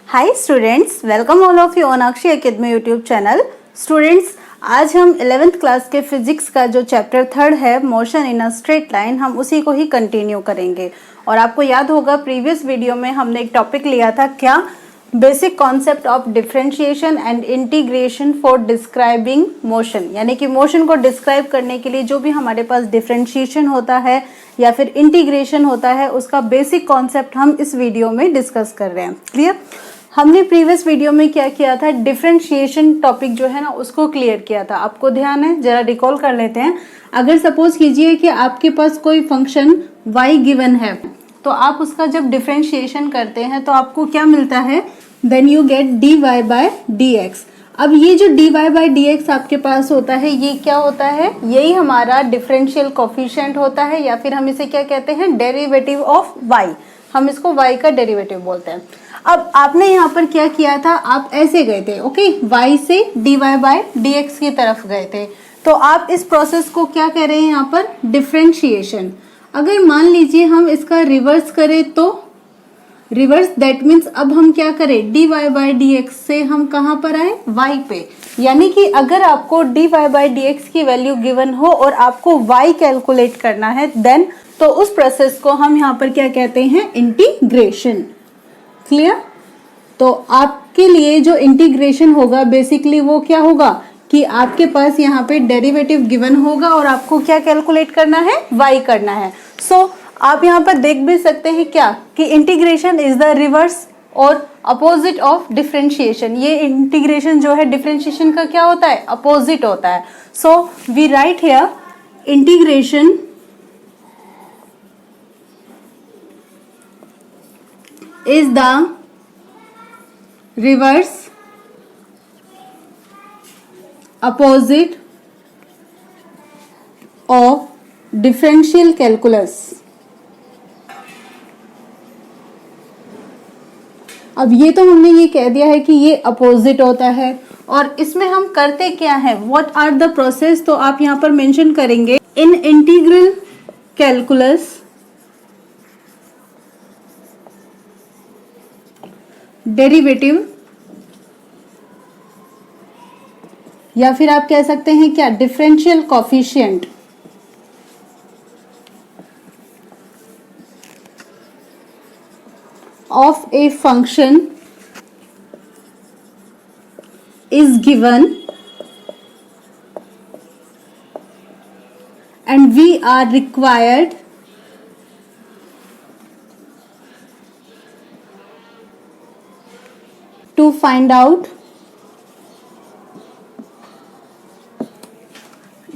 Hi students, welcome all of you on Akshay academy YouTube channel. Students, आज हम 11th class के physics का जो चैप्टर 3 है motion in a straight line, हम उसी को ही कंटिन्यू करेंगे। और आपको याद होगा प्रीवियस वीडियो में हमने एक टॉपिक लिया था, क्या, basic concept of differentiation and integration for describing motion. यानी कि मोशन को डिस्क्राइब करने के लिए जो भी हमारे पास डिफरेंशिएशन होता है या फिर इंटीग्रेशन होता है, उसका बेसिक कॉन्सेप्ट हम इस वीडियो में डिस्कस कर रहे हैं। क्लियर? हमने प्रीवियस वीडियो में क्या किया था, डिफरेंशिएशन टॉपिक जो है ना उसको क्लियर किया था। आपको ध्यान है? जरा रिकॉल कर लेते हैं। अगर सपोज कीजिए कि आपके पास कोई फंक्शन y गिवन है, तो आप उसका जब डिफरेंशिएशन करते हैं तो आपको क्या मिलता है, then you get dy by dx। अब ये जो dy बाय dx आपके पास होता है, ये क्या होता है, यही हमारा डिफरेंशियल कोफिशिएंट होता है, या फिर हम इसे क्या कहते हैं, डेरिवेटिव ऑफ y। हम इसको y का डेरिवेटिव बोलते हैं। अब आपने यहाँ पर क्या किया था, आप ऐसे गए थे, ओके, y से dy बाय dx की तरफ गए थे, तो आप इस प्रोसेस को क्या कह रहे हैं यहाँ पर, डिफरेंशिएशन। अगर मान लीजिए हम इसका रिवर्स करें तो रिवर्स, दैट मीन्स अब हम क्या करें, dy बाय dx से हम कहाँ पर आए, y पे। यानी कि अगर आपको dy बाय dx की वैल्यू गिवन हो और आपको y कैलकुलेट करना है, देन तो उस प्रोसेस को हम यहाँ पर क्या कहते हैं, इंटीग्रेशन। क्लियर? तो आपके लिए जो इंटीग्रेशन होगा बेसिकली वो क्या होगा कि आपके पास यहाँ पे डेरिवेटिव गिवन होगा और आपको क्या कैलकुलेट करना है, y करना है। सो आप यहाँ पर देख भी सकते हैं क्या कि इंटीग्रेशन इज द रिवर्स और अपोजिट ऑफ डिफरेंशिएशन। ये इंटीग्रेशन जो है डिफरेंशिएशन का क्या होता है, अपोजिट होता है। So we write here integration is the reverse opposite of differential calculus। अब ये तो हमने ये कह दिया है कि ये अपोजिट होता है, और इसमें हम करते क्या है, व्हाट आर द प्रोसेस, तो आप यहाँ पर मेंशन करेंगे इन इंटीग्रल कैलकुलस डेरिवेटिव, या फिर आप कह सकते हैं क्या, differential coefficient of a function is given and we are required to find out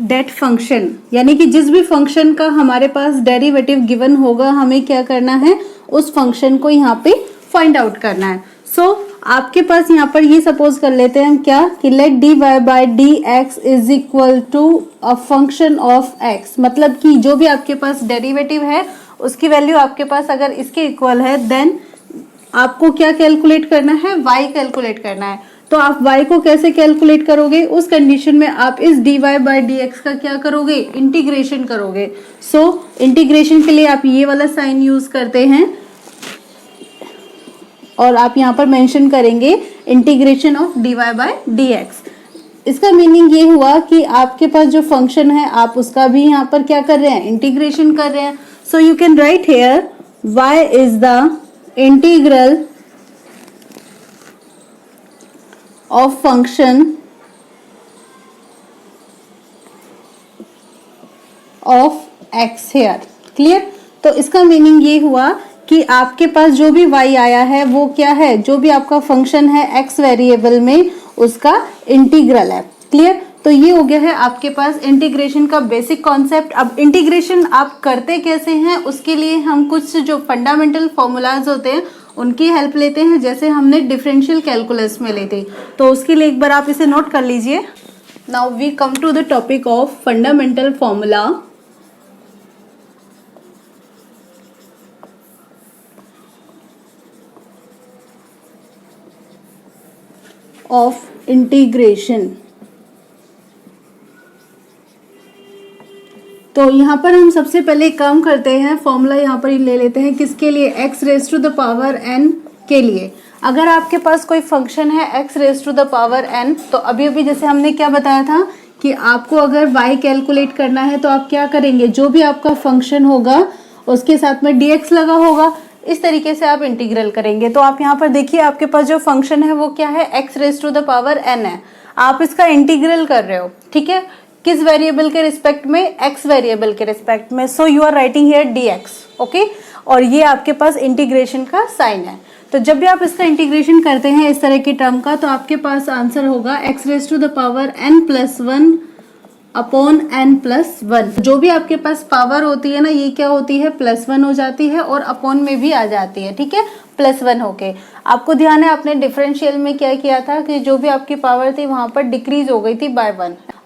that function। यानी कि जिस भी फंक्शन का हमारे पास डेरिवेटिव गिवन होगा, हमें क्या करना है, उस फंक्शन को यहाँ पे फाइंड आउट करना है। सो आपके पास यहाँ पर ये सपोज कर लेते हैं हम क्या, कि let dy by dx is equal to a function of x। मतलब कि जो भी आपके पास डेरिवेटिव है उसकी वैल्यू आपके पास अगर इसके इक्वल है, देन आपको क्या कैलकुलेट करना है, y कैलकुलेट करना है। तो आप y को कैसे कैलकुलेट करोगे, उस कंडीशन में आप इस dy बाय dx का क्या करोगे, इंटीग्रेशन करोगे। सो इंटीग्रेशन के लिए आप ये वाला साइन यूज करते हैं और आप यहाँ पर मेंशन करेंगे integration of dy by dx। इसका मीनिंग ये हुआ कि आपके पास जो फंक्शन है आप उसका भी यहाँ पर क्या कर रहे हैं, इंटीग्रेशन कर रहे हैं। So you can write here y is the integral of function of x here। Clear? तो इसका मीनिंग ये हुआ कि आपके पास जो भी y आया है वो क्या है, जो भी आपका फंक्शन है x वेरिएबल में उसका इंटीग्रल है। क्लियर? तो ये हो गया है आपके पास इंटीग्रेशन का बेसिक कॉन्सेप्ट। अब इंटीग्रेशन आप करते कैसे हैं, उसके लिए हम कुछ जो फंडामेंटल फॉर्मूलाज होते हैं उनकी हेल्प लेते हैं, जैसे हमने डिफरेंशियल कैलकुलस में लेते। तो उसके लिए एक बार आप इसे नोट कर लीजिए। Now we come to the topic of fundamental formula of integration. तो यहाँ पर हम सबसे पहले एक काम करते हैं, फॉर्मूला यहाँ पर ले लेते हैं किसके लिए, x raise to the power n के लिए। अगर आपके पास कोई फंक्शन है x raise to the power n, तो अभी अभी जैसे हमने क्या बताया था कि आपको अगर y कैलकुलेट करना है तो आप क्या करेंगे, जो भी आपका फंक्शन होगा उसके साथ में dx लगा होगा, इस तरीके से आप इंटीग्रल करेंगे। तो आप यहाँ पर देखिए आपके पास जो फंक्शन है वो क्या है, x raise to the power n है, आप इसका इंटीग्रल कर रहे हो, ठीक है, किस वेरिएबल के रिस्पेक्ट में, x वेरिएबल के रिस्पेक्ट में। So you are writing here dx, okay, और ये आपके पास इंटीग्रेशन का साइन है। तो जब भी आप इसका इंटीग्रेशन करते हैं इस तरह की टर्म का, तो आपके पास आंसर होगा x raise to the power n plus 1 upon n plus 1। जो भी आपके पास पावर होती है ना, ये क्या होती है, प्लस 1 हो जाती है और अपॉन में भी आ जाती है, ठीक है, प्लस 1 होके। आपको ध्यान है आपने डिफरेंशियल में क्या किया था कि जो भी आपकी पावर थी वहां पर डिक्रीज हो गई थी बाय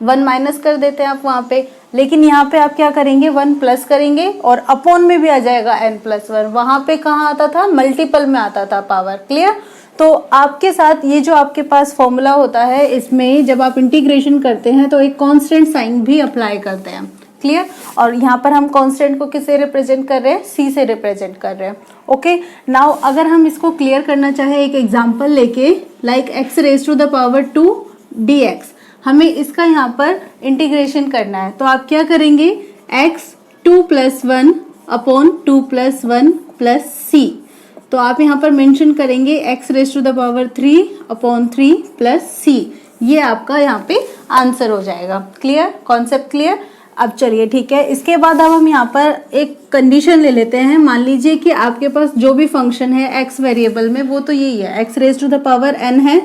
1 माइनस कर देते हैं आप वहां पे, लेकिन यहाँ पे आप क्या करेंगे, 1 प्लस करेंगे और अपॉन में भी आ जाएगा n प्लस 1। वहां पे कहाँ आता था, मल्टीपल में आता था पावर, क्लियर। तो आपके साथ ये जो आपके पास फॉर्मूला होता है, इसमें जब आप इंटीग्रेशन करते हैं तो एक कांस्टेंट साइन भी अप्लाई करते हैं, क्लियर। और यहाँ पर हम कांस्टेंट को किससे रिप्रेजेंट कर रहे हैं, c से रिप्रेजेंट कर रहे हैं, ओके। नाउ अगर हम इसको क्लियर करना चाहे एक एग्जांपल लेके, like x raise to the power 2 dx, हमें इसका यहाँ पर इंटीग्रेशन करना है। तो आप क्या करेंगे, x 2 plus 1 upon 2 plus 1 plus c, तो आप यहाँ पर मेंशन करेंगे x raise to the power 3 upon 3 plus c, ये आपका यहाँ पे आंसर हो जाएगा, क्लियर, कॉन्सेप्ट क्लियर। अब चलिए ठीक है, इसके बाद अब हम यहाँ पर एक कंडीशन ले लेते हैं। मान लीजिए कि आपके पास जो भी फंक्शन है x वेरिएबल में, वो तो यही है, x raise to the power n है,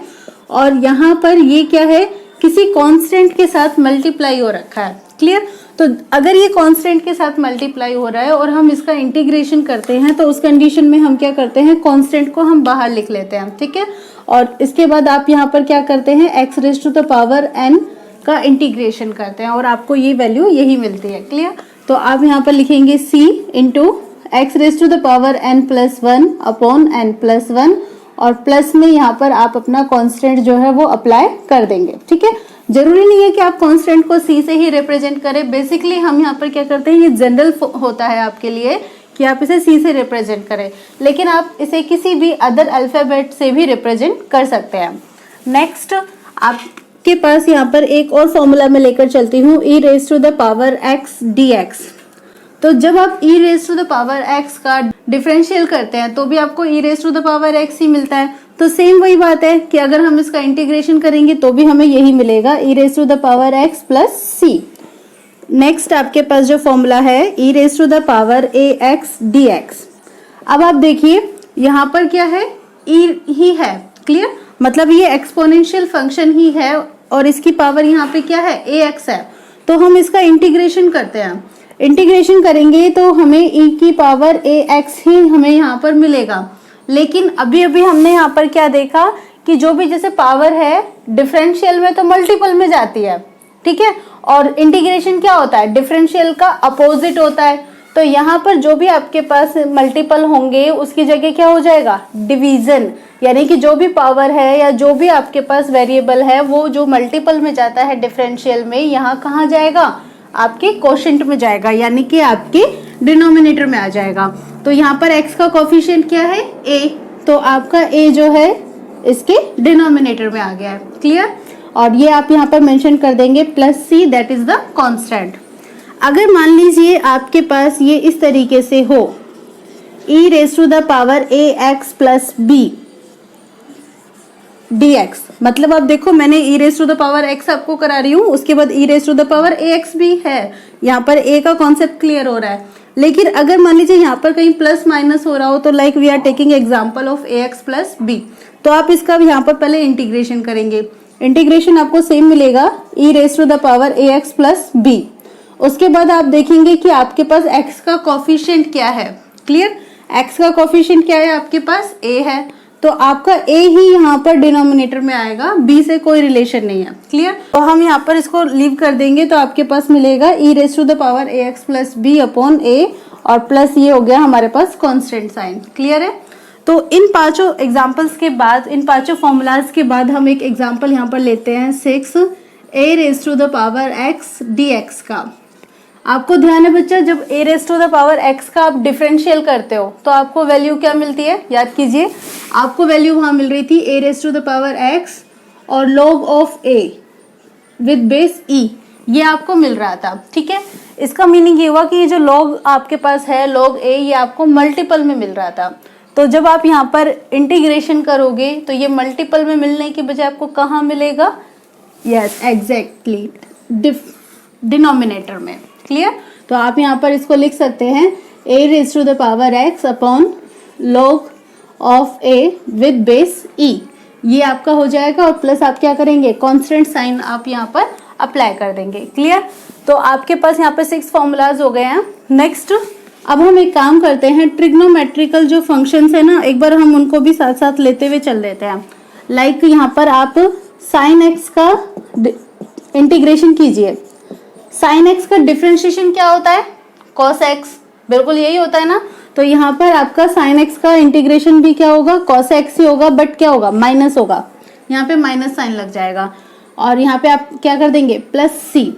और यहाँ पर ये क्या है, किसी कांस्टेंट के साथ मल्टीप्लाई हो रखा है, क्लियर। तो अगर ये कांस्टेंट के साथ मल्टीप्लाई हो रहा है और हम इसका इंटीग्रेशन करते हैं, तो उस कंडीशन में हम क्या करते हैं, कांस्टेंट को हम बाहर लिख लेते हैं, ठीक है। और इसके बाद आप यहाँ पर क्या करते हैं, x raise to the power n का इंटीग्रेशन करते हैं और आपको ये वैल्यू यही मिलती है, क्लियर। तो आप यहाँ पर लिखेंगे c into x raise to the power n plus 1 upon n plus 1, और प्लस में यहाँ पर आप अपना कांस्टेंट जो है वो अप्लाई कर देंगे, ठीक है। जरूरी नहीं है कि आप कांस्टेंट को c से ही रिप्रेजेंट करें, बेसिकली हम यहाँ पर क्या करते हैं, ये जनरल होता है आपके लिए कि आप इसे c से रिप्रेजेंट करें, लेकिन आप इसे किसी भी अदर अल्फाबेट से भी रिप्रेजेंट कर सकते हैं। नेक्स्ट आपके पास यहाँ पर एक और फॉर्मूला में लेकर चलती हूँ, e raise to the power x dx। तो जब आप e raise to the power x का डिफरेंशियल करते हैं तो भी आपको e raise to the power x ही मिलता है। तो सेम वही बात है कि अगर हम इसका इंटीग्रेशन करेंगे तो भी हमें यही मिलेगा, e raise to the power x plus c। Next आपके पास जो फॉर्मूला है e raise to the power ax dx। अब आप देखिए यहाँ पर क्या है, e ही है, क्लियर, मतलब ये एक्सपोनेंशियल फंक्शन ही है और इसकी पावर यहाँ पे क्या है, ax है। तो हम इसका इंटीग्रेशन करते हैं, इंटीग्रेशन करेंगे तो हमें e की पावर ax ही हमें यहाँ पर मिलेगा। लेकिन अभी अभी हमने यहाँ पर क्या देखा कि जो भी जैसे पावर है डिफरेंशियल में तो मल्टीपल में जाती है, ठीक है, और इंटीग्रेशन क्या होता है, डिफरेंशियल का अपोजिट होता है। तो यहाँ पर जो भी आपके पास मल्टीपल होंगे उसकी जगह क्या हो जाएगा, डिवीजन, यानी कि जो भी पावर है या जो भी आपके पास वेरिएबल है वो जो मल्टीपल में जाता है डिफरेंशियल में, यहाँ कहाँ जाएगा, आपके कोशेंट में जाएगा, यानी कि आपके डिनोमिनेटर में आ जाएगा। तो यहाँ पर x का कोफिशिएंट क्या है, a, तो आपका a जो है इसके डिनोमिनेटर में आ गया है, क्लियर। और ये आप यहाँ पर मेंशन कर देंगे plus c, that is the constant. अगर मान लीजिए आपके पास ये इस तरीके से हो, e raise to the power ax plus b dx, मतलब अब देखो मैंने e raise to the power x आपको करा रही हूँ, उसके बाद e raise to the power ax भी है, यहाँ पर a का कॉन्सेप्ट क्लियर हो रहा है। लेकिन अगर मान लीजिए यहाँ पर कहीं प्लस माइनस हो रहा हो, तो like we are taking example of ax plus b, तो आप इसका यहाँ पर पहले इंटीग्रेशन करेंगे। इंटीग्रेशन आपको सेम मिलेगा, e raise to the power ax plus b। उसके बाद आप देखेंगे कि आपके पास x का कोफिशिएंट क्या है, क्लियर, x का कोफिशिएंट क्या है आपके पास, a है, तो आपका a ही यहाँ पर डिनोमिनेटर में आएगा, b से कोई रिलेशन नहीं है, क्लियर। तो हम यहाँ पर इसको लीव कर देंगे तो आपके पास मिलेगा e raise to the power ax plus b upon a, और प्लस ये हो गया हमारे पास कांस्टेंट साइन, क्लियर है। तो इन पांचों एग्जांपल्स के बाद, इन पांचों फॉर्मूलाज के बाद हम एक एग्जांपल यहाँ पर लेते हैं 6 a raise to the power x dx का। आपको ध्यान है बच्चा, जब a raise to the power x का आप डिफरेंशियल करते हो तो आपको वैल्यू क्या मिलती है, याद कीजिए, आपको वैल्यू वहां मिल रही थी a raise to the power x और log of a with base e, ये आपको मिल रहा था, ठीक है। इसका मीनिंग ये हुआ कि ये जो log आपके पास है log a, ये आपको मल्टीपल में मिल रहा था। तो जब आप यहाँ पर इंटीग्रेशन करोगे तो ये मल्टीपल में मिलने की बजाय आपको कहाँ मिलेगा? यस, एग्जैक्टली डिनोमिनेटर में। क्लियर? तो आप यहाँ पर इसको लिख सकते हैं a raise to the power x upon log of a with base e, ये आपका हो जाएगा। और प्लस आप क्या करेंगे? कांस्टेंट साइन आप यहाँ पर अप्लाई कर देंगे। क्लियर? तो आपके पास यहाँ पे 6 फॉर्मूलाज हो गए हैं। नेक्स्ट अब हम एक काम करते हैं, ट्रिग्नोमेट्रिकल जो फंक्शंस है ना, एक बार हम उनको भी साथ साथ लेते हुए चल देते हैं। लाइक यहाँ पर आप साइन एक्स का इंटीग्रेशन कीजिए। साइन एक्स का डिफरेंशिएशन क्या होता है? कॉस एक्स, बिल्कुल यही होता है ना। तो यहाँ पर आपका साइन एक्स का इंटीग्रेशन भी क्या होगा? कॉस एक्स ही होगा, बट क्या होगा? माइनस होगा, यहाँ पे माइनस साइन लग जाएगा और यहाँ पे आप क्या कर देंगे? प्लस सी।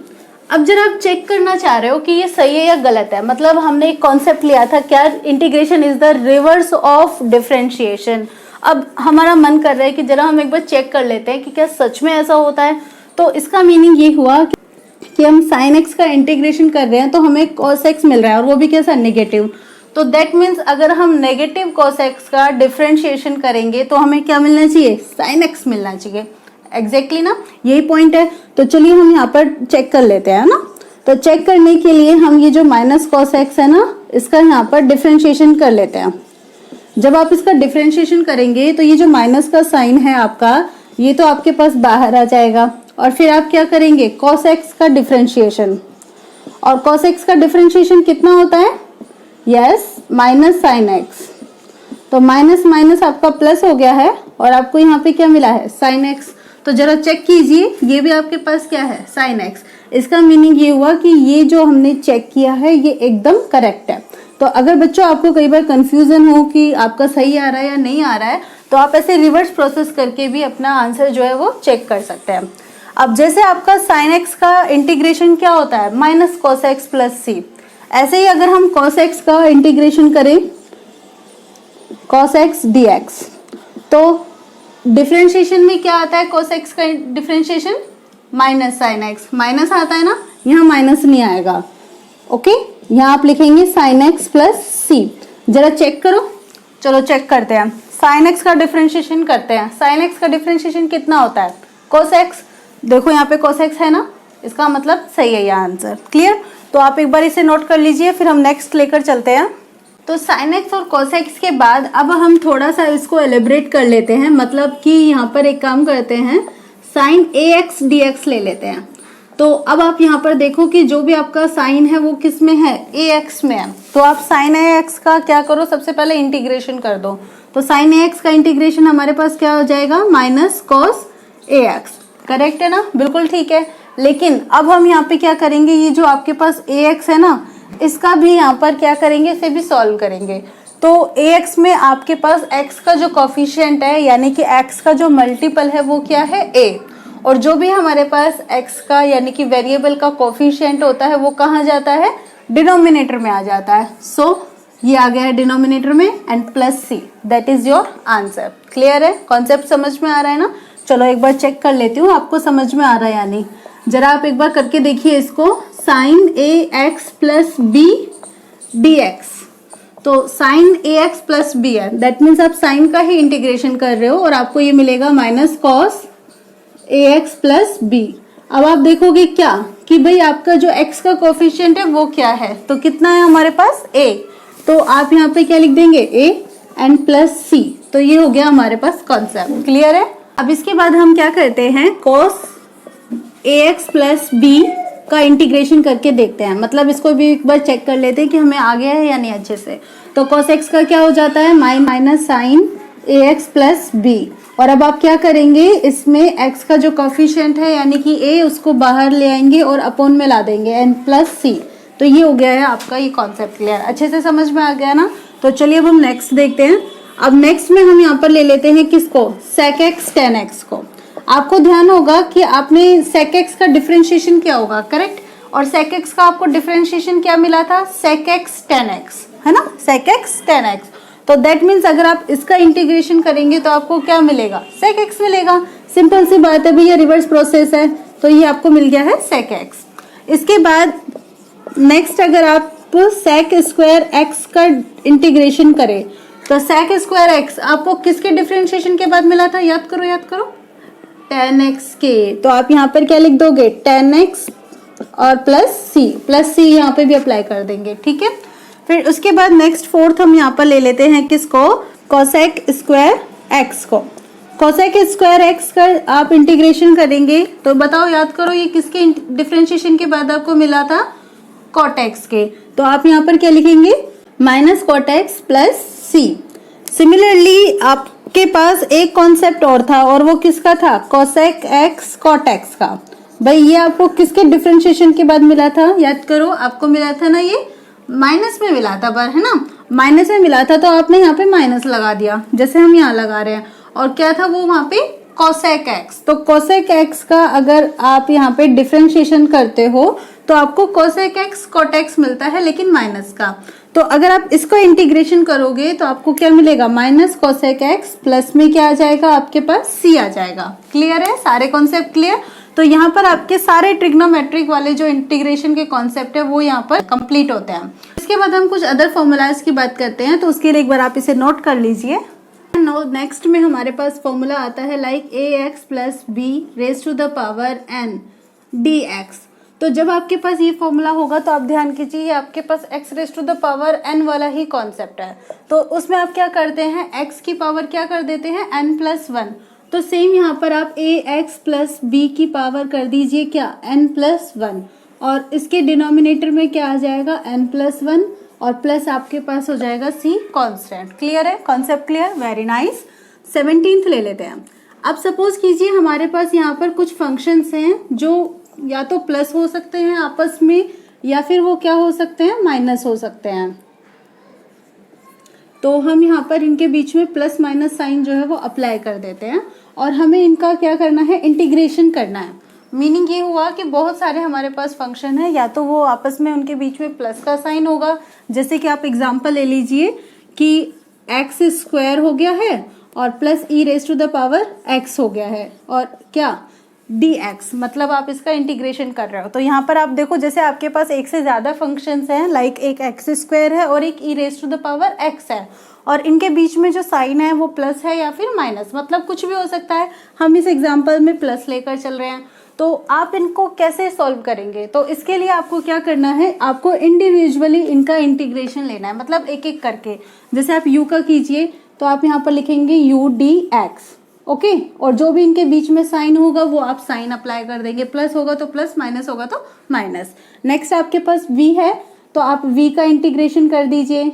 अब जरा आप चेक करना चाह रहे हो कि ये सही है या गलत है, मतलब हमने एक कॉन्सेप्ट लिया था क्या? Integration is the reverse of differentiation. अब हमारा मन कर रहा है कि जरा हम एक बार चेक कर लेते हैं कि क्या सच में ऐसा होता है। तो इसका मीनिंग ये हुआ कि हम साइन एक्स का इंटीग्रेशन कर रहे हैं तो हमें कॉस एक्स मिल रहा है, और वो भी कैसा? नेगेटिव। तो दैट मीन्स अगर हम नेगेटिव कॉस एक्स का डिफरेंशिएशन करेंगे तो हमें क्या मिलना चाहिए? साइन एक्स मिलना चाहिए। एग्जैक्टली ना, यही पॉइंट है। तो चलिए हम यहाँ पर चेक कर लेते हैं ना। तो चेक करने के लिए हम ये जो माइनस कॉस एक्स है ना, इसका यहाँ पर डिफरेंशिएशन कर लेते हैं। जब आप इसका डिफरेंशिएशन करेंगे तो ये जो माइनस का साइन है आपका, ये तो आपके पास बाहर आ जाएगा। और फिर आप क्या करेंगे? कॉस एक्स का डिफरेंशिएशन। और कॉस एक्स का डिफरेंशिएशन कितना होता है? Yes, minus sine x. तो माइनस माइनस आपका प्लस हो गया है और आपको यहाँ पे क्या मिला है? Sine x. तो जरा चेक कीजिए, ये भी आपके पास क्या है? Sine x. इसका मीनिंग ये हुआ कि ये जो हमने चेक किया है ये एकदम करेक्ट है। तो अगर बच्चों आपको कई बार कंफ्यूजन हो कि आपका सही आ रहा है या नहीं आ रहा है, तो आप ऐसे रिवर्स प्रोसेस करके भी अपना आंसर जो है वो चेक कर सकते हैं। अब जैसे आपका साइन एक्स का इंटीग्रेशन क्या होता है? माइनस कॉस एक्स प्लस सी। ऐसे ही अगर हम कॉस एक्स का इंटीग्रेशन करें, कॉस एक्स डी एक्स, तो डिफरेंशिएशन में क्या आता है? कॉस एक्स का differentiation minus sine x. Minus आता है ना, यहाँ माइनस नहीं आएगा। ओके, यहाँ आप लिखेंगे साइन एक्स प्लस सी। जरा चेक करो, चलो चेक करते हैं। साइन एक्स का डिफरेंशिएशन करते हैं। साइन एक्स का डिफरेंशिएशन कितना होता है? Cos x. देखो यहाँ पे कॉस एक्स है ना, इसका मतलब सही है यह आंसर। क्लियर? तो आप एक बार इसे नोट कर लीजिए, फिर हम नेक्स्ट लेकर चलते हैं। तो साइन एक्स और कॉस एक्स के बाद अब हम थोड़ा सा इसको एलिब्रेट कर लेते हैं, मतलब कि यहाँ पर एक काम करते हैं, sign A x D x ले लेते हैं। तो अब आप यहाँ पर देखो कि जो भी आपका साइन है वो किस में है? ए एक्स में है। तो आप साइन ए एक्स का क्या करो? सबसे पहले इंटीग्रेशन कर दो। तो साइन ए एक्स का इंटीग्रेशन हमारे पास क्या हो जाएगा? Minus cos A x. Correct है ना? बिल्कुल ठीक है। लेकिन अब हम यहाँ पे क्या करेंगे? ये जो आपके पास ए एक्स है ना, इसका भी यहाँ पर क्या करेंगे? इसे भी सॉल्व करेंगे। तो ax में आपके पास x का जो कोफिशिएंट है, यानी कि x का जो मल्टीपल है वो क्या है? a। और जो भी हमारे पास x का यानी कि वेरिएबल का कोफिशिएंट होता है वो कहाँ जाता है? डिनोमिनेटर में आ जाता है। सो ये आ गया है डिनोमिनेटर में and plus c, that is your answer. Clear है? कॉन्सेप्ट समझ में आ रहा है ना? चलो एक बार चेक कर लेती हूँ आपको समझ में आ रहा है या नहीं। जरा आप एक बार करके देखिए इसको। Sine A x plus B D x. तो sine A x plus B है, दैट मीन्स आप साइन का ही इंटीग्रेशन कर रहे हो और आपको ये मिलेगा minus cos A x plus B. अब आप देखोगे क्या कि भाई आपका जो x का कोफिशिएंट है वो क्या है? तो कितना है हमारे पास? a। तो आप यहाँ पे क्या लिख देंगे? a and plus c। तो ये हो गया हमारे पास कॉन्सेप्ट। क्लियर है? अब इसके बाद हम क्या करते हैं? Cos A x plus B का इंटीग्रेशन करके देखते हैं, मतलब इसको भी एक बार चेक कर लेते हैं कि हमें आ गया है या नहीं अच्छे से। तो cos x का क्या हो जाता है? Minus sign A x plus B. और अब आप क्या करेंगे? इसमें x का जो कोफिशिएंट है यानी कि a, उसको बाहर ले आएंगे और अपॉन में ला देंगे एंड प्लस सी। तो ये हो गया है आपका ये कॉन्सेप्ट। क्लियर? अच्छे से समझ में आ गया ना? तो चलिए अब हम नेक्स्ट देखते हैं। अब नेक्स्ट में हम यहाँ पर ले लेते हैं किसको? sec x tan x को। आपको ध्यान होगा कि आपने sec x का डिफरेंशिएशन क्या होगा? करेक्ट? और sec x का आपको डिफरेंशिएशन क्या मिला था? sec x tan x, है ना? sec x tan x। तो दैट मीन्स अगर आप इसका इंटीग्रेशन करेंगे तो आपको क्या मिलेगा, सेक एक्स मिलेगा। सिंपल सी बात है भैया, रिवर्स प्रोसेस है, तो ये आपको मिल गया है सेक एक्स। इसके बाद नेक्स्ट अगर आप सेक स्क्वायर एक्स का इंटीग्रेशन करें तो सेक स्क्वायर एक्स आपको किसके डिफरेंशिएशन के बाद मिला था, याद करो tan x के, तो आप यहाँ पर क्या लिख दोगे, tan x और प्लस सी यहाँ पे भी अप्लाई कर देंगे, ठीक है। फिर उसके बाद नेक्स्ट फोर्थ हम यहाँ पर ले लेते हैं किसको, कोसेक स्क्वायर एक्स को। कोसेक स्क्वायर एक्स का आप इंटीग्रेशन करेंगे तो बताओ, याद करो ये किसके डिफरेंशिएशन के बाद आपको मिला था, कॉट एक्स के, तो आप यहाँ पर क्या लिखेंगे, माइनस कॉट एक्स प्लस सी। सिमिलरली आपके पास एक कॉन्सेप्ट और था और वो किसका था, कोसेक एक्स कॉट एक्स का। भाई ये आपको किसके डिफरेंशिएशन के बाद मिला था, याद करो, आपको मिला था ना, ये माइनस में मिला था, पर है ना, माइनस में मिला था, तो आपने यहाँ पे माइनस लगा दिया जैसे हम यहाँ लगा रहे हैं, और क्या था वो वहां पे कोसेक एक्स। तो कोसेक एक्स का अगर आप यहाँ पे डिफरेंशिएशन करते हो तो आपको कोसेक एक्स कॉट एक्स मिलता है, लेकिन माइनस का। तो अगर आप इसको इंटीग्रेशन करोगे तो आपको क्या मिलेगा, माइनस कोसेक एक्स, प्लस में क्या आ जाएगा आपके पास, सी आ जाएगा। क्लियर है, सारे कॉन्सेप्ट क्लियर। तो यहाँ पर आपके सारे ट्रिग्नोमेट्रिक वाले जो इंटीग्रेशन के कॉन्सेप्ट है वो यहाँ पर कंप्लीट होते हैं। इसके बाद हम कुछ अदर फॉर्मूलाज की बात करते हैं, तो उसके लिए एक बार आप इसे नोट कर लीजिए। नेक्स्ट में हमारे पास फॉर्मूला आता है like a x plus b raise to the power n d x. तो जब आपके पास ये फॉर्मूला होगा तो आप ध्यान कीजिए, आपके पास x raise to the power n वाला ही कॉन्सेप्ट है, तो उसमें आप क्या करते हैं, x की पावर क्या कर देते हैं, n प्लस वन। तो सेम यहाँ पर आप ए एक्स प्लस बी की पावर कर दीजिए क्या, n प्लस वन, और इसके डिनोमिनेटर में क्या आ जाएगा, n प्लस वन, और प्लस आपके पास हो जाएगा c कांस्टेंट। क्लियर है, concept clear, very nice. 17th ले लेते हैं। अब सपोज कीजिए हमारे पास यहाँ पर कुछ फंक्शंस हैं जो या तो प्लस हो सकते हैं आपस में, या फिर वो क्या हो सकते हैं, माइनस हो सकते हैं। तो हम यहाँ पर इनके बीच में प्लस माइनस साइन जो है वो अप्लाई कर देते हैं, और हमें इनका क्या करना है, इंटीग्रेशन करना है। मीनिंग ये हुआ कि बहुत सारे हमारे पास फंक्शन है, या तो वो आपस में उनके बीच में प्लस का साइन होगा, जैसे कि आप एग्जांपल ले लीजिए कि एक्स स्क्वायर हो गया है और plus e raise to the power x हो गया है, और क्या डी एक्स, मतलब आप इसका इंटीग्रेशन कर रहे हो। तो यहाँ पर आप देखो, जैसे आपके पास एक से ज़्यादा फंक्शंस हैं, लाइक एक एक्स स्क्वायर है और एक E raise to the power X है, और इनके बीच में जो साइन है वो प्लस है या फिर माइनस, मतलब कुछ भी हो सकता है। हम इस एग्जाम्पल में प्लस लेकर चल रहे हैं, तो आप इनको कैसे सॉल्व करेंगे, तो इसके लिए आपको क्या करना है, आपको इंडिविजुअली इनका इंटीग्रेशन लेना है, मतलब एक एक करके। जैसे आप u का कीजिए तो आप यहाँ पर लिखेंगे u डी एक्स, ओके, और जो भी इनके बीच में साइन होगा वो आप साइन अप्लाई कर देंगे, प्लस होगा तो प्लस, माइनस होगा तो माइनस। नेक्स्ट आपके पास v है तो आप v का इंटीग्रेशन कर दीजिए,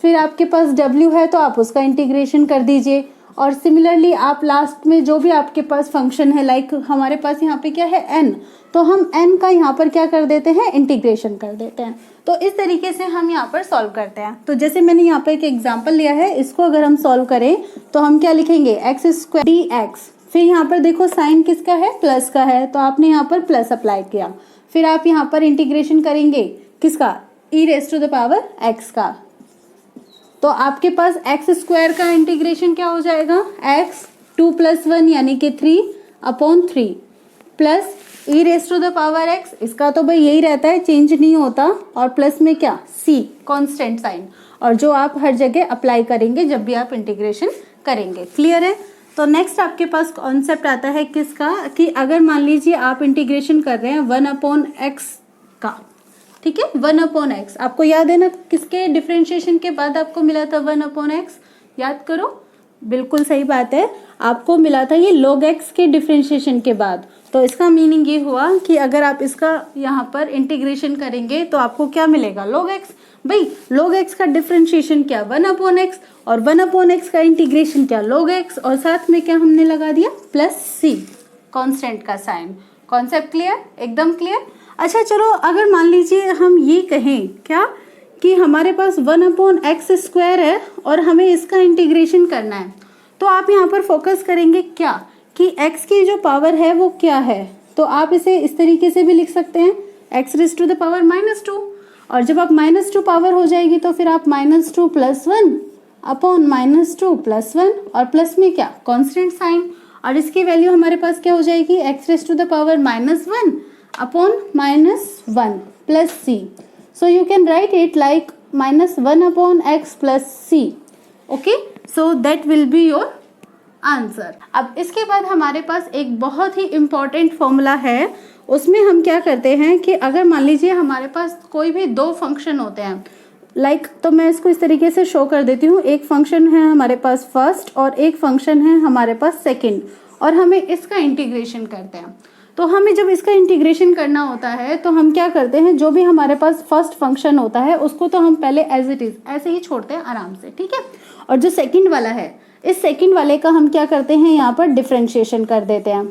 फिर आपके पास w है तो आप उसका इंटीग्रेशन कर दीजिए, और सिमिलरली आप लास्ट में जो भी आपके पास फंक्शन है, लाइक हमारे पास यहाँ पे क्या है n, तो हम n का यहाँ पर क्या कर देते हैं, इंटीग्रेशन कर देते हैं। तो इस तरीके से हम यहाँ पर सॉल्व करते हैं। तो जैसे मैंने यहाँ पर एक एग्जांपल लिया है, इसको अगर हम सॉल्व करें तो हम क्या लिखेंगे, एक्स स्क्वायर डी एक्स, फिर यहाँ पर देखो साइन किसका है, प्लस का है, तो आपने यहाँ पर प्लस अप्लाई किया, फिर आप यहाँ पर इंटीग्रेशन करेंगे किसका, E raise to the power X का, तो आपके पास एक्स स्क्वायर का इंटीग्रेशन क्या हो जाएगा, एक्स 2 + 1 यानी कि 3/3 plus e raise to the power x, इसका तो भाई यही रहता है, चेंज नहीं होता, और प्लस में क्या, सी कांस्टेंट साइन, और जो आप हर जगह अप्लाई करेंगे जब भी आप इंटीग्रेशन करेंगे। क्लियर है। तो नेक्स्ट आपके पास कॉन्सेप्ट आता है किसका, कि अगर मान लीजिए आप इंटीग्रेशन कर रहे हैं 1/x का, ठीक है, 1/x, आपको याद है ना किसके डिफरेंशिएशन के बाद आपको मिला था 1/x, याद करो, बिल्कुल सही बात है, आपको मिला था ये log x के डिफरेंशिएशन के बाद। तो इसका मीनिंग ये हुआ कि अगर आप इसका यहाँ पर इंटीग्रेशन करेंगे तो आपको क्या मिलेगा, log x। भाई log x का डिफरेंशिएशन क्या, 1/x, और 1/x का इंटीग्रेशन क्या, log x, और साथ में क्या हमने लगा दिया, प्लस c कांस्टेंट का साइन। कॉन्सेप्ट क्लियर, एकदम क्लियर। अच्छा चलो, अगर मान लीजिए हम ये कहें क्या कि हमारे पास 1/x² है और हमें इसका इंटीग्रेशन करना है, तो आप यहाँ पर फोकस करेंगे क्या कि x की जो पावर है वो क्या है, तो आप इसे इस तरीके से भी लिख सकते हैं, x raise to the power -2, और जब आप -2 पावर हो जाएगी तो फिर आप -2 + 1 अपॉन -2 +1 और प्लस में क्या कांस्टेंट साइन, और इसकी वैल्यू हमारे पास क्या हो जाएगी x⁻⁻1 upon -1 plus c. So you can write it like -1 upon x plus c. Okay, so that will be your answer. अब इसके बाद हमारे पास एक बहुत ही इम्पॉर्टेंट फॉर्मूला है. उसमें हम क्या करते हैं कि अगर मान लीजिए हमारे पास कोई भी दो फंक्शन होते हैं तो मैं इसको इस तरीके से शो कर देती हूँ. एक फंक्शन है हमारे पास फर्स्ट और एक फंक्शन है हमारे पास सेकंड, और हमें इसका इंटीग्रेशन करते हैं. तो हमें जब इसका इंटीग्रेशन करना होता है तो हम क्या करते हैं, जो भी हमारे पास फर्स्ट फंक्शन होता है उसको तो हम पहले एज इट इज ऐसे ही छोड़ते हैं आराम से, ठीक है. और जो सेकंड वाला है, इस सेकंड वाले का हम क्या करते हैं, यहाँ पर डिफरेंशिएशन कर देते हैं,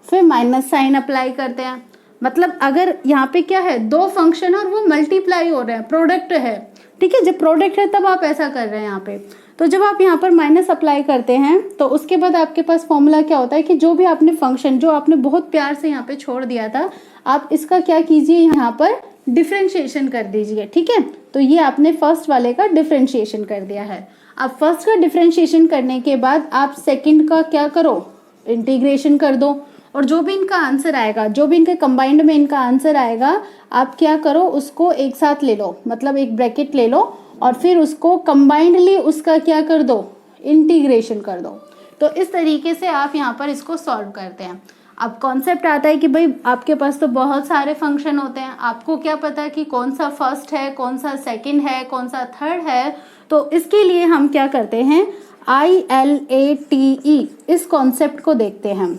फिर माइनस साइन अप्लाई करते हैं. मतलब अगर यहाँ पे क्या है, दो फंक्शन और वो मल्टीप्लाई हो रहे हैं, प्रोडक्ट है, ठीक है. जब प्रोडक्ट है तब आप ऐसा कर रहे हैं यहाँ पे. तो जब आप यहाँ पर माइनस अप्लाई करते हैं तो उसके बाद आपके पास फॉर्मूला क्या होता है कि जो भी आपने फंक्शन जो आपने बहुत प्यार से यहाँ पे छोड़ दिया था, आप इसका क्या कीजिए, यहाँ पर डिफरेंशिएशन कर दीजिए, ठीक है. तो ये आपने फर्स्ट वाले का डिफरेंशिएशन कर दिया है. अब फर्स्ट का डिफरेंशिएशन करने के बाद आप सेकंड का क्या करो, इंटीग्रेशन कर दो, और जो भी इनका आंसर आएगा, जो भी इनके कंबाइंड में इनका आंसर आएगा, आप क्या करो, उसको एक साथ ले लो, मतलब एक ब्रैकेट ले लो, और फिर उसको कंबाइंडली उसका क्या कर दो, इंटीग्रेशन कर दो. तो इस तरीके से आप यहाँ पर इसको सॉल्व करते हैं. अब कॉन्सेप्ट आता है कि भाई आपके पास तो बहुत सारे फंक्शन होते हैं, आपको क्या पता कि कौन सा फर्स्ट है, कौन सा सेकंड है, कौन सा थर्ड है. तो इसके लिए हम क्या करते हैं, ILATE इस कॉन्सेप्ट को देखते हैं हम.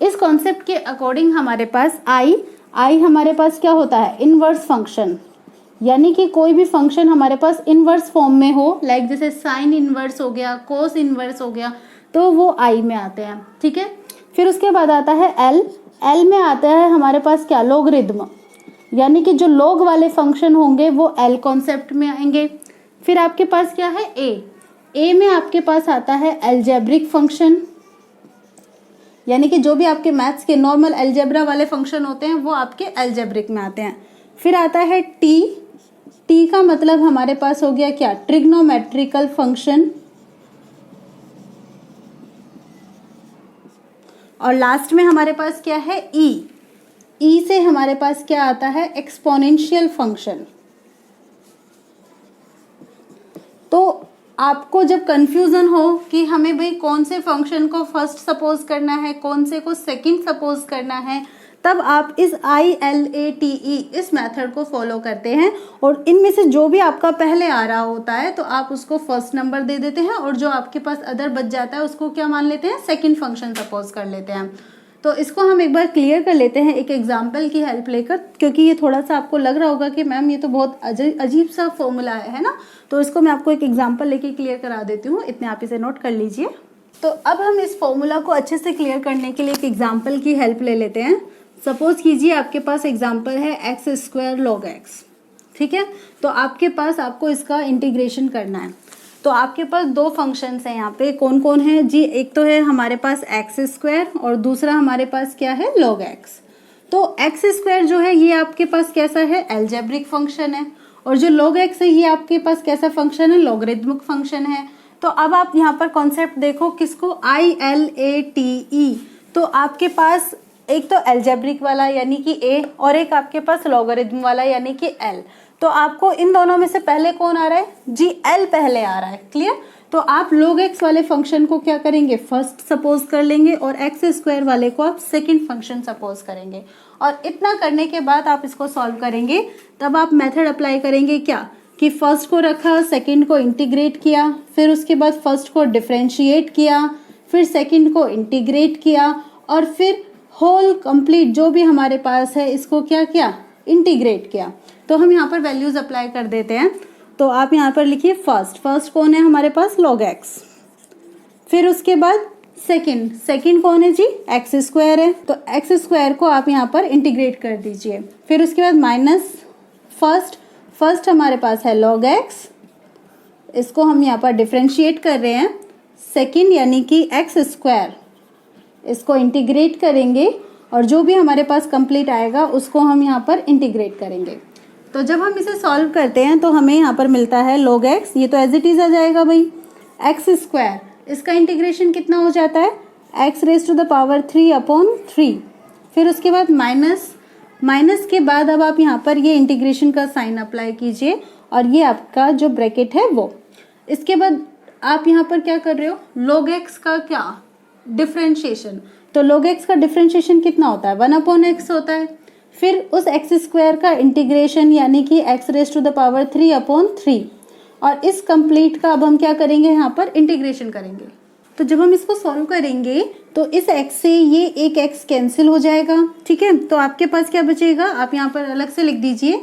इस कॉन्सेप्ट के अकॉर्डिंग हमारे पास आई हमारे पास क्या होता है, इनवर्स फंक्शन, यानी कि कोई भी फंक्शन हमारे पास इनवर्स फॉर्म में हो, लाइक जैसे साइन इनवर्स हो गया, कोस इनवर्स हो गया, तो वो आई में आते हैं, ठीक है. फिर उसके बाद आता है एल में आता है हमारे पास क्या, लॉगरिथम, यानी कि जो लॉग वाले फंक्शन होंगे वो एल कॉन्सेप्ट में आएंगे. फिर आपके पास क्या है, ए में आपके पास आता है अलजेब्रिक फंक्शन, यानी कि जो भी आपके मैथ्स के नॉर्मल अलजेब्रा वाले फंक्शन होते हैं वो आपके अलजेब्रिक में आते हैं. फिर आता है टी का मतलब हमारे पास हो गया क्या, ट्रिग्नोमेट्रिकल फंक्शन. और लास्ट में हमारे पास क्या है, ई से हमारे पास क्या आता है, एक्सपोनेंशियल फंक्शन. तो आपको जब कंफ्यूजन हो कि हमें भाई कौन से फंक्शन को फर्स्ट सपोज करना है, कौन से को सेकंड सपोज करना है, तब आप इस ILATE इस मेथड को फॉलो करते हैं. और इनमें से जो भी आपका पहले आ रहा होता है तो आप उसको फर्स्ट नंबर दे देते हैं, और जो आपके पास अदर बच जाता है उसको क्या मान लेते हैं, सेकंड फंक्शन सपोज कर लेते हैं. तो इसको हम एक बार क्लियर कर लेते हैं एक एग्जाम्पल की हेल्प लेकर, क्योंकि ये थोड़ा सा आपको लग रहा होगा कि मैम ये तो बहुत अजीब सा फॉर्मूला है ना. तो इसको मैं आपको एक एग्जाम्पल लेके क्लियर करा देती हूँ, इतने आप इसे नोट कर लीजिए. तो अब हम इस फॉर्मूला को अच्छे से क्लियर करने के लिए एक एग्जाम्पल की हेल्प ले लेते हैं. सपोज कीजिए आपके पास एग्जाम्पल है x² log x, ठीक है. तो आपके पास आपको इसका इंटीग्रेशन करना है. तो आपके पास दो फंक्शंस हैं यहाँ पे, कौन कौन है जी, एक तो है हमारे पास x² और दूसरा हमारे पास क्या है, log x. तो x² जो है ये आपके पास कैसा है, अलजेब्रिक फंक्शन है, और जो log x है ये आपके पास कैसा फंक्शन है, लॉगरिथमिक फंक्शन है. तो अब आप यहाँ पर कॉन्सेप्ट देखो किसको, ILATE. तो आपके पास एक तो अलजेब्रिक वाला यानी कि a, और एक आपके पास लॉगरिथम वाला यानी कि l. तो आपको इन दोनों में से पहले कौन आ रहा है जी, l पहले आ रहा है, क्लियर. तो आप log x वाले फंक्शन को क्या करेंगे, फर्स्ट सपोज कर लेंगे, और x² वाले को आप सेकंड फंक्शन सपोज करेंगे. और इतना करने के बाद आप इसको सॉल्व करेंगे, तब आप मेथड अप्लाई करेंगे क्या, कि फर्स्ट को रखा, सेकंड को इंटीग्रेट किया, फिर उसके बाद फर्स्ट को डिफरेंशिएट किया, फिर सेकंड को इंटीग्रेट किया, और फिर होल कंप्लीट जो भी हमारे पास है इसको क्या किया, इंटीग्रेट किया. तो हम यहाँ पर वैल्यूज अप्लाई कर देते हैं. तो आप यहाँ पर लिखिए फर्स्ट कौन है हमारे पास, log x. फिर उसके बाद सेकंड कौन है जी, x² है. तो x² को आप यहाँ पर इंटीग्रेट कर दीजिए. फिर उसके बाद माइनस फर्स्ट हमारे पास है log x, इसको हम यहाँ पर डिफरेंशिएट कर रहे हैं. सेकंड यानी कि x², इसको इंटीग्रेट करेंगे, और जो भी हमारे पास कंप्लीट आएगा उसको हम यहाँ पर इंटीग्रेट करेंगे. तो जब हम इसे सॉल्व करते हैं तो हमें यहाँ पर मिलता है log x, ये तो एज इट इज़ आ जाएगा भाई, एक्स स्क्वायर, इसका इंटीग्रेशन कितना हो जाता है, x raise to the power 3/3। फिर उसके बाद माइनस के बाद अब आप यहाँ पर ये इंटीग्रेशन का साइन अप्लाई कीजिए और ये आपका जो ब्रैकेट है वो। इसके बाद आप यहाँ पर क्या कर रहे हो, log x का क्या डिफ्रेंशिएशन, तो log x का डिफ्रेंशिएशन कितना होता है, 1/x होता है। फिर उस एक्स स्क्वायर का इंटीग्रेशन यानी कि x raise to the power 3/3, और इस कंप्लीट का अब हम क्या करेंगे, यहाँ पर इंटीग्रेशन करेंगे। तो जब हम इसको सॉल्व करेंगे तो इस x से ये एक x कैंसिल हो जाएगा, ठीक है। तो आपके पास क्या बचेगा, आप यहाँ पर अलग से लिख दीजिए,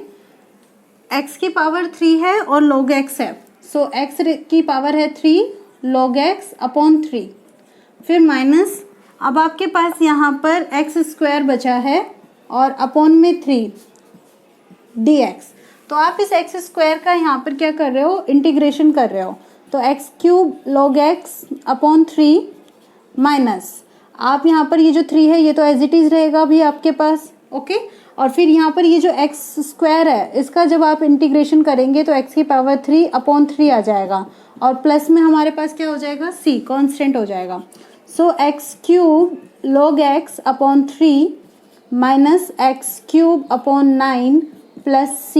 x की पावर 3 है और log x है, सो x की पावर है 3 log x/3। फिर माइनस, अब आपके पास यहाँ पर एक्स स्क्वायर बचा है और अपॉन में 3 dx। तो आप इस एक्स स्क्वायर का यहाँ पर क्या कर रहे हो, इंटीग्रेशन कर रहे हो, तो x³ log x/3 माइनस, आप यहाँ पर ये जो 3 है ये तो एज इट इज़ रहेगा अभी आपके पास, ओके। और फिर यहाँ पर ये जो एक्स स्क्वायर है इसका जब आप इंटीग्रेशन करेंगे तो x की पावर 3/3 आ जाएगा, और प्लस में हमारे पास क्या हो जाएगा, c कांस्टेंट हो जाएगा। सो x³ log x/3 minus x³/9 plus c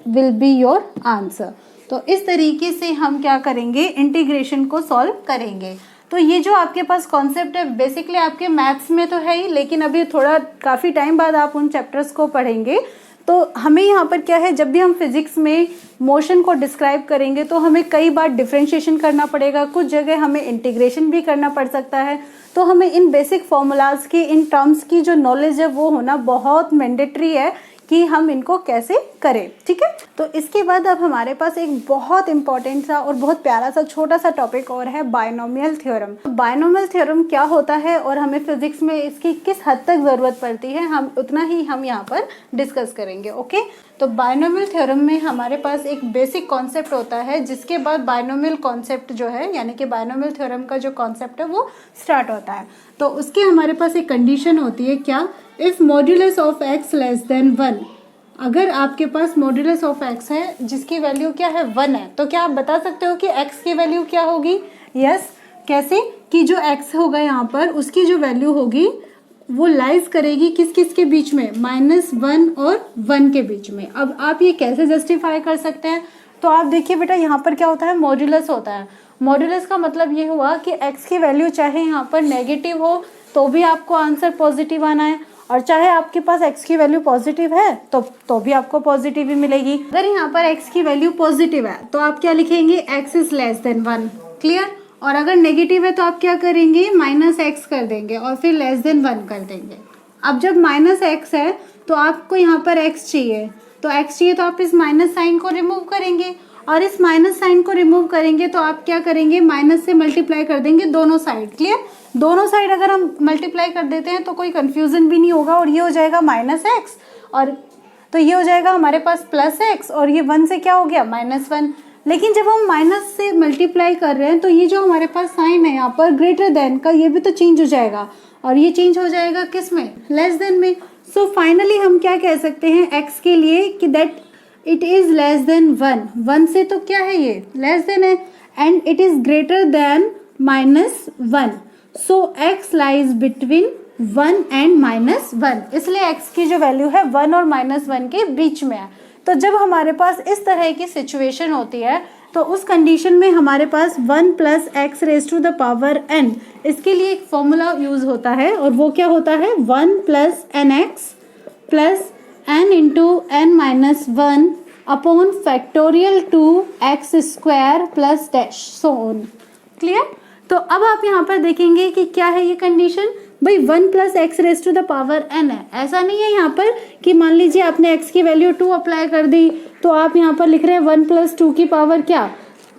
will be your answer. तो इस तरीके से हम क्या करेंगे, इंटीग्रेशन को सॉल्व करेंगे। तो ये जो आपके पास कॉन्सेप्ट है बेसिकली आपके मैथ्स में तो है ही, लेकिन अभी थोड़ा काफ़ी टाइम बाद आप उन चैप्टर्स को पढ़ेंगे। तो हमें यहाँ पर क्या है, जब भी हम फिजिक्स में मोशन को डिस्क्राइब करेंगे तो हमें कई बार डिफरेंशिएशन करना पड़ेगा, कुछ जगह हमें इंटीग्रेशन भी करना पड़ सकता है। तो हमें इन बेसिक फॉर्मूलाज की, इन टर्म्स की जो नॉलेज है वो होना बहुत मैंडेटरी है कि हम इनको कैसे करें, ठीक है। तो इसके बाद अब हमारे पास एक बहुत इंपॉर्टेंट सा और बहुत प्यारा सा छोटा सा टॉपिक और है, बायनोमियल थ्योरम। बायनोमियल थ्योरम क्या होता है और हमें फिजिक्स में इसकी किस हद तक ज़रूरत पड़ती है, हम उतना ही हम यहाँ पर डिस्कस करेंगे, ओके। तो बायनोमियल थ्योरम में हमारे पास एक बेसिक कॉन्सेप्ट होता है, जिसके बाद बायनोमियल कॉन्सेप्ट जो है यानी कि बायनोमियल थ्योरम का जो कॉन्सेप्ट है वो स्टार्ट होता है। तो उसके हमारे पास एक कंडीशन होती है, क्या, if modulus of x less than 1, अगर आपके पास मॉड्यूलस ऑफ x है जिसकी वैल्यू क्या है, 1 है, तो क्या आप बता सकते हो कि x की वैल्यू क्या होगी। यस, कैसे, कि जो x होगा यहाँ पर उसकी जो वैल्यू होगी वो लाइज करेगी किस किस के बीच में, -1 और 1 के बीच में। अब आप ये कैसे जस्टिफाई कर सकते हैं, तो आप देखिए बेटा यहाँ पर क्या होता है, मॉड्यूलस होता है। मॉड्यूलस का मतलब ये हुआ कि x की वैल्यू चाहे यहाँ पर नेगेटिव हो तो भी आपको आंसर पॉजिटिव आना है, और चाहे आपके पास x की वैल्यू पॉजिटिव है तो भी आपको पॉजिटिव ही मिलेगी। अगर यहाँ पर x की वैल्यू पॉजिटिव है तो आप क्या लिखेंगे, x is less than 1, clear. और अगर नेगेटिव है तो आप क्या करेंगे, -x कर देंगे और फिर लेस देन 1 कर देंगे। अब जब -x है तो आपको यहाँ पर x चाहिए, तो x चाहिए तो आप इस माइनस साइन को रिमूव करेंगे, और इस माइनस साइन को रिमूव करेंगे तो आप क्या करेंगे, माइनस से मल्टीप्लाई कर देंगे दोनों साइड, क्लियर। दोनों साइड अगर हम मल्टीप्लाई कर देते हैं तो कोई कंफ्यूजन भी नहीं होगा, और ये हो जाएगा -x, और तो ये हो जाएगा हमारे पास +x, और ये 1 से क्या हो गया, -1। लेकिन जब हम माइनस से मल्टीप्लाई कर रहे हैं तो ये जो हमारे पास साइन है यहाँ पर ग्रेटर देन का, ये भी तो चेंज हो जाएगा, और ये चेंज हो जाएगा किस में, लेस देन में। सो फाइनली हम क्या कह सकते हैं x के लिए कि that it is less than 1 से तो क्या है, ये लेस देन है, and it is greater than -1। So x lies between 1 and -1, इसलिए x की जो वैल्यू है 1 और -1 के बीच में है। तो जब हमारे पास इस तरह की सिचुएशन होती है तो उस कंडीशन में हमारे पास 1 + x raise to the power n, इसके लिए एक फॉर्मूला यूज होता है, और वो क्या होता है, 1 + nx plus n into n-1 upon factorial 2x² plus dash so on, clear. तो अब आप यहाँ पर देखेंगे कि क्या है ये कंडीशन, भाई 1 + x raise to the power n है। ऐसा नहीं है यहाँ पर कि मान लीजिए आपने x की वैल्यू 2 अप्लाई कर दी तो आप यहाँ पर लिख रहे हैं 1 + 2 की पावर क्या,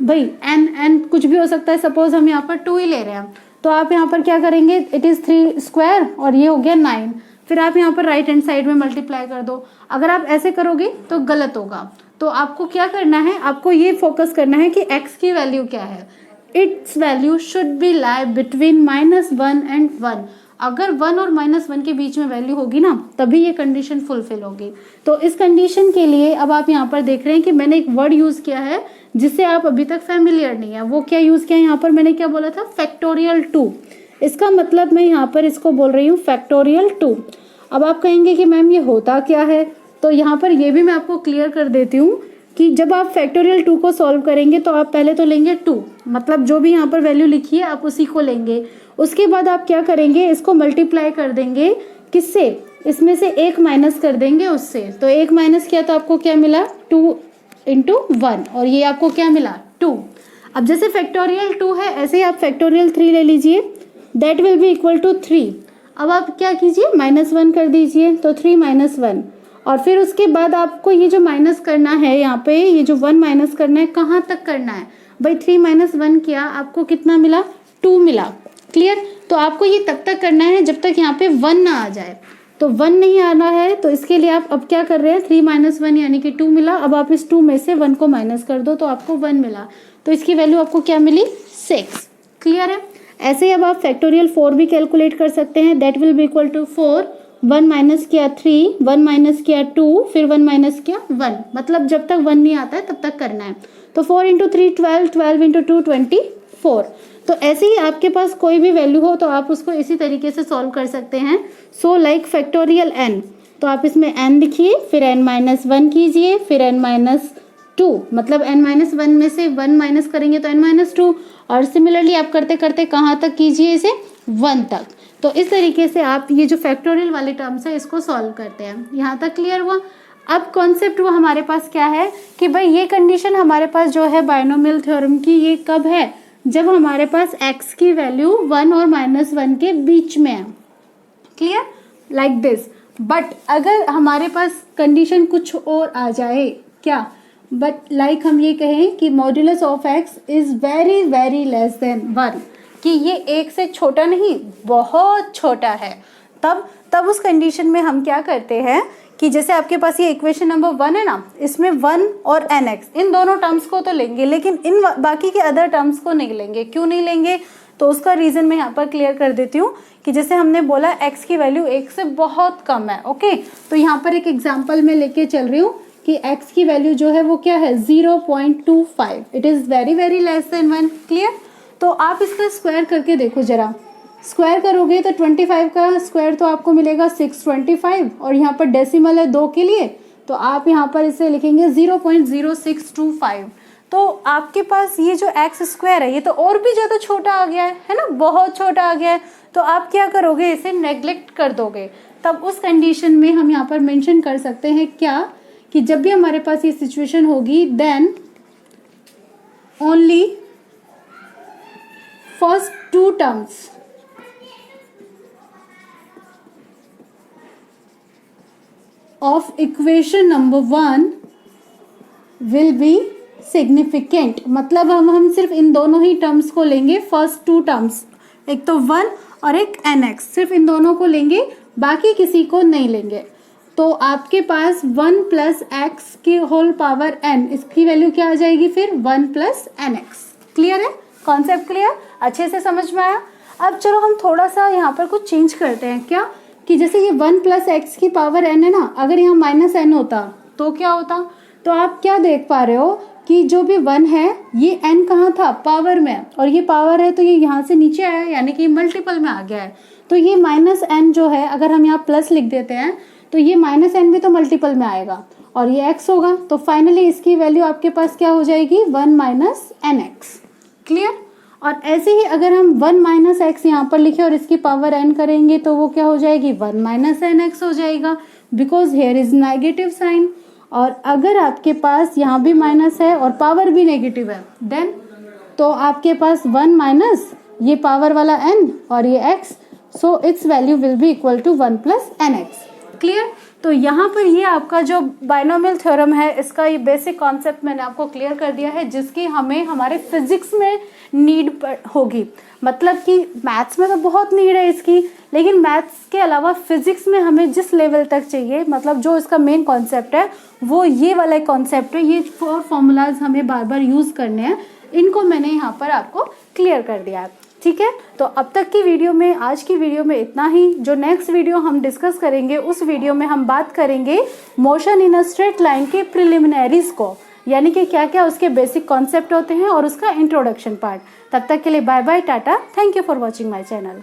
भाई n कुछ भी हो सकता है, सपोज हम यहाँ पर 2 ही ले रहे हैं, तो आप यहाँ पर क्या करेंगे, इट इज़ 3² और ये हो गया 9, फिर आप यहाँ पर राइट हैंड साइड में मल्टीप्लाई कर दो। अगर आप ऐसे करोगे तो गलत होगा, तो आपको क्या करना है, आपको ये फोकस करना है कि x की वैल्यू क्या है, it's value should be lie between -1 and 1। अगर 1 और -1 के बीच में वैल्यू होगी ना तभी ये कंडीशन फुलफिल होगी। तो इस कंडीशन के लिए अब आप यहाँ पर देख रहे हैं कि मैंने एक वर्ड यूज़ किया है जिससे आप अभी तक फैमिलियर नहीं है। वो क्या यूज़ किया है यहाँ पर, मैंने क्या बोला था, फैक्टोरियल 2। इसका मतलब मैं यहाँ पर इसको बोल रही हूँ फैक्टोरियल 2। अब आप कहेंगे कि मैम ये होता क्या है, तो यहाँ पर ये भी मैं आपको क्लियर कर देती हूँ कि जब आप फैक्टोरियल 2 को सॉल्व करेंगे तो आप पहले तो लेंगे 2, मतलब जो भी यहाँ पर वैल्यू लिखी है आप उसी को लेंगे। उसके बाद आप क्या करेंगे, इसको मल्टीप्लाई कर देंगे किससे, इसमें से 1 माइनस कर देंगे उससे। तो 1 माइनस किया तो आपको क्या मिला, 2 × 1, और ये आपको क्या मिला, 2। अब जैसे फैक्टोरियल 2 है ऐसे ही आप फैक्टोरियल 3 ले लीजिए, that will be equal to 3। अब आप क्या कीजिए, -1 कर दीजिए, तो 3 - 1, और फिर उसके बाद आपको ये जो माइनस करना है यहाँ पे, ये जो 1 माइनस करना है, कहाँ तक करना है भाई, 3 - 1 किया, आपको कितना मिला, 2 मिला। क्लियर। तो आपको ये तब तक करना है जब तक यहाँ पे 1 ना आ जाए। तो 1 नहीं आना है तो इसके लिए आप अब क्या कर रहे हैं, 3 - 1 यानी कि 2 मिला। अब आप इस 2 में से 1 को माइनस कर दो तो आपको 1 मिला, तो इसकी वैल्यू आपको क्या मिली, 6। क्लियर है। ऐसे ही अब आप फैक्टोरियल 4 भी कैलकुलेट कर सकते हैं, that will be equal to 4, 1 minus किया 3, 1 माइनस किया 2, फिर 1 माइनस किया 1, मतलब जब तक 1 नहीं आता है तब तक करना है। तो 4 × 3 12, 12 × 2 24। तो ऐसे ही आपके पास कोई भी वैल्यू हो तो आप उसको इसी तरीके से सॉल्व कर सकते हैं। सो लाइक फैक्टोरियल n, तो आप इसमें n लिखिए, फिर n - 1 कीजिए, फिर n - 2, मतलब n - 1 में से 1 माइनस करेंगे तो n - 2, और सिमिलरली आप करते करते कहाँ तक कीजिए इसे, 1 तक। तो इस तरीके से आप ये जो फैक्टोरियल वाले टर्म्स है इसको सॉल्व करते हैं। यहाँ तक क्लियर हुआ। अब कॉन्सेप्ट वो हमारे पास क्या है कि भाई ये कंडीशन हमारे पास जो है बायनोमियल थ्योरम की, ये कब है, जब हमारे पास x की वैल्यू 1 और -1 के बीच में है। Clear, like this. बट अगर हमारे पास कंडीशन कुछ और आ जाए, क्या, बट लाइक हम ये कहें कि modulus of x is very very less than 1, कि ये 1 से छोटा नहीं, बहुत छोटा है, तब उस कंडीशन में हम क्या करते हैं कि जैसे आपके पास ये इक्वेशन नंबर 1 है ना, इसमें 1 और nx इन दोनों टर्म्स को तो लेंगे, लेकिन इन बाकी के अदर टर्म्स को नहीं लेंगे। क्यों नहीं लेंगे, तो उसका रीज़न मैं यहाँ पर क्लियर कर देती हूँ कि जैसे हमने बोला x की वैल्यू 1 से बहुत कम है। ओके, तो यहाँ पर एक एग्जाम्पल मैं लेके चल रही हूँ कि x की वैल्यू जो है वो क्या है, 0.25, it is very very less than 1। Clear. तो आप इसका स्क्वायर करके देखो जरा, स्क्वायर करोगे तो 25 का स्क्वायर तो आपको मिलेगा 625, और यहाँ पर डेसिमल है 2 के लिए, तो आप यहाँ पर इसे लिखेंगे 0.0625। तो आपके पास ये जो एक्स स्क्वायर है ये तो और भी ज़्यादा छोटा आ गया है ना, बहुत छोटा आ गया है। तो आप क्या करोगे, इसे नेग्लेक्ट कर दोगे। तब उस कंडीशन में हम यहाँ पर मेंशन कर सकते हैं क्या, कि जब भी हमारे पास ये सिचुएशन होगी, then only first 2 terms of equation number 1 will be significant। मतलब हम सिर्फ इन दोनों ही टर्म्स को लेंगे, फर्स्ट 2 टर्म्स, एक तो 1 और एक nx, सिर्फ इन दोनों को लेंगे, बाकी किसी को नहीं लेंगे। तो आपके पास 1 + x की होल पावर n, इसकी वैल्यू क्या आ जाएगी फिर, 1 + nx। क्लियर है, कॉन्सेप्ट क्लियर, अच्छे से समझ में आया। अब चलो हम थोड़ा सा यहाँ पर कुछ चेंज करते हैं, क्या, कि जैसे ये 1 + x की पावर n है ना, अगर यहाँ -n होता तो क्या होता। तो आप क्या देख पा रहे हो कि जो भी 1 है ये n कहाँ था, पावर में, और ये पावर है तो ये यहाँ से नीचे आया, यानी कि मल्टीपल में आ गया है। तो ये -n जो है, अगर हम यहाँ प्लस लिख देते हैं तो ये -n भी तो मल्टीपल में आएगा, और ये x होगा, तो फाइनली इसकी वैल्यू आपके पास क्या हो जाएगी, 1 - nx। क्लियर। और ऐसे ही अगर हम 1 - x यहाँ पर लिखे और इसकी पावर n करेंगे तो वो क्या हो जाएगी, 1 - nx हो जाएगा, because here is negative sign. और अगर आपके पास यहाँ भी माइनस है और पावर भी नेगेटिव है, देन तो आपके पास 1 माइनस ये पावर वाला n और ये x, so its value will be equal to 1 + nx। Clear. तो यहाँ पर ये आपका जो बायनोमियल थ्योरम है, इसका ये बेसिक कॉन्सेप्ट मैंने आपको क्लियर कर दिया है, जिसकी हमें हमारे फिजिक्स में नीड होगी। मतलब कि मैथ्स में तो बहुत नीड है इसकी, लेकिन मैथ्स के अलावा फिजिक्स में हमें जिस लेवल तक चाहिए, मतलब जो इसका मेन कॉन्सेप्ट है वो ये वाला कॉन्सेप्ट है। ये 4 फॉर्मूलाज हमें बार बार यूज़ करने हैं, इनको मैंने यहाँ पर आपको क्लियर कर दिया है। ठीक है, तो अब तक की वीडियो में, आज की वीडियो में इतना ही। जो नेक्स्ट वीडियो हम डिस्कस करेंगे उस वीडियो में हम बात करेंगे motion in a straight line के प्रिलिमिनरीज को, यानी कि क्या क्या उसके बेसिक कॉन्सेप्ट होते हैं और उसका इंट्रोडक्शन पार्ट। तब तक के लिए bye bye, tata, thank you for watching my channel.